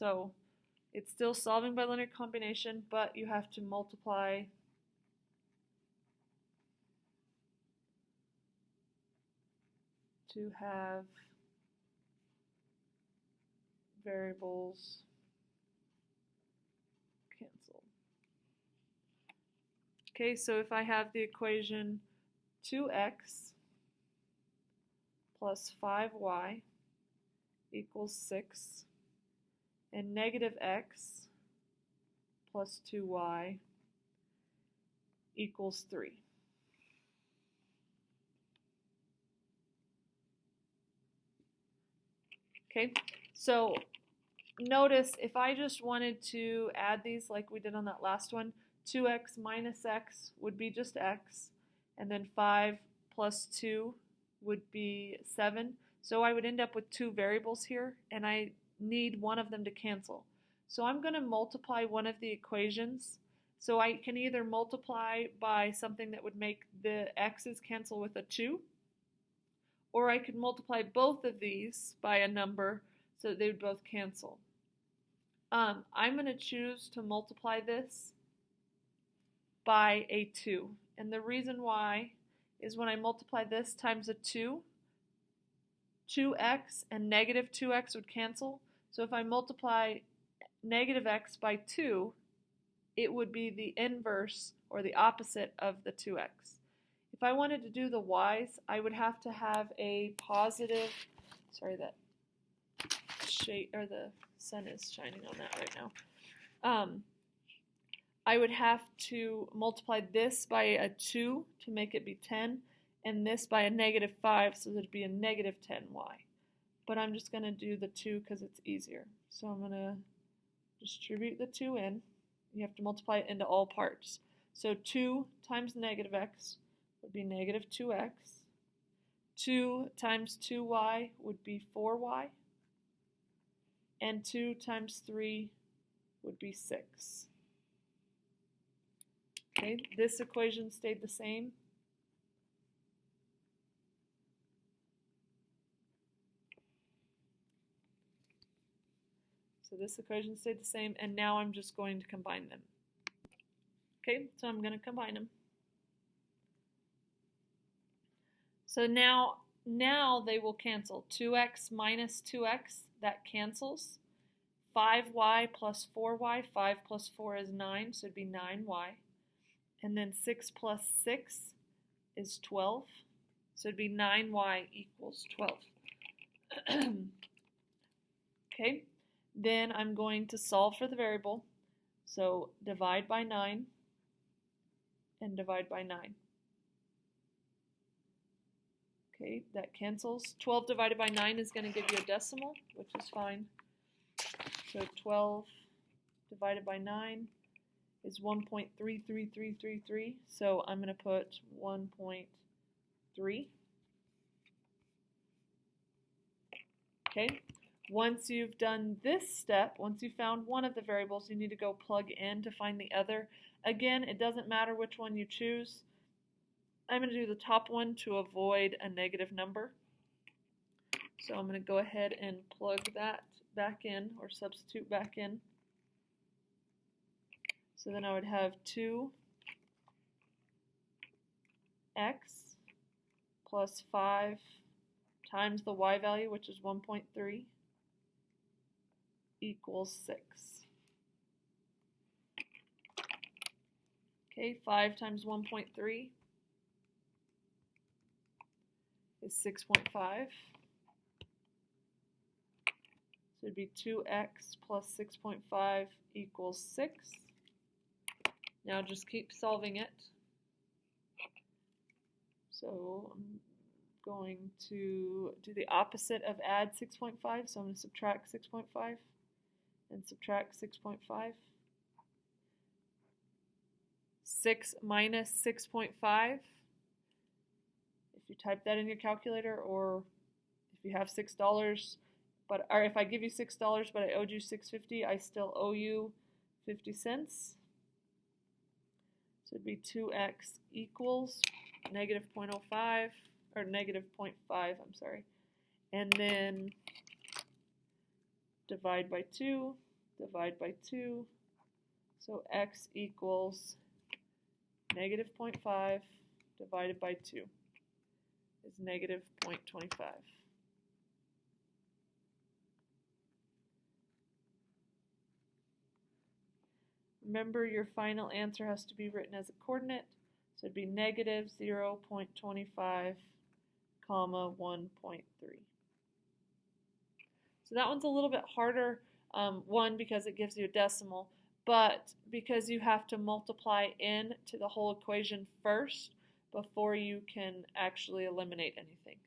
So it's still solving by linear combination, but you have to multiply to have variables cancel. Okay, so if I have the equation 2x plus 5y equals 6, and negative x plus 2y equals 3. Okay, so notice if I just wanted to add these like we did on that last one, 2x minus x would be just x, and then 5 plus 2 would be 7. So I would end up with two variables here, and I need one of them to cancel. So I'm going to multiply one of the equations. So I can either multiply by something that would make the x's cancel with a 2, or I could multiply both of these by a number so that they would both cancel. I'm going to choose to multiply this by a 2. And the reason why is when I multiply this times a 2, 2x and negative 2x would cancel. So if I multiply negative x by 2, it would be the inverse or the opposite of the 2x. If I wanted to do the y's, I would have to have a positive, sorry, that shade or the sun is shining on that right now. I would have to multiply this by a 2 to make it be 10, and this by a negative 5, so that it'd be a negative 10y. But I'm just going to do the 2 because it's easier. So I'm going to distribute the 2 in. You have to multiply it into all parts. So 2 times negative x would be negative 2x. 2 times 2y would be 4y. And 2 times 3 would be 6. Okay, this equation stayed the same. So this equation stayed the same, and now I'm just going to combine them. Okay, so I'm going to combine them. So now they will cancel. 2x minus 2x, that cancels. 5y plus 4y, 5 plus 4 is 9, so it'd be 9y. And then 6 plus 6 is 12, so it'd be 9y equals 12. Okay, then I'm going to solve for the variable. So divide by 9 and divide by 9. Okay, that cancels. 12 divided by 9 is going to give you a decimal, which is fine. So 12 divided by 9 is 1.33333. So I'm going to put 1.3. Okay, once you've done this step, once you found one of the variables, you need to go plug in to find the other. Again, it doesn't matter which one you choose. I'm going to do the top one to avoid a negative number. So I'm going to go ahead and plug that back in, or substitute back in. So then I would have 2x plus 5 times the y value, which is 1.3, equals 6. Okay, 5 times 1.3 is 6.5. So it'd be 2x plus 6.5 equals 6. Now just keep solving it. So I'm going to do the opposite of add 6.5. So I'm going to subtract 6.5 and subtract 6.5. 6 minus 6.5. If you type that in your calculator, or if you have $6, or if I give you $6 but I owed you $6.50, I still owe you 50 cents. So it'd be 2x equals negative 0.05, or negative 0.5, I'm sorry. And then divide by 2, divide by 2. So x equals negative 0.5 divided by 2 is negative 0.25. Remember, your final answer has to be written as a coordinate, so it'd be negative 0.25, comma 1.3. So that one's a little bit harder, one, because it gives you a decimal, but because you have to multiply n to the whole equation first before you can actually eliminate anything.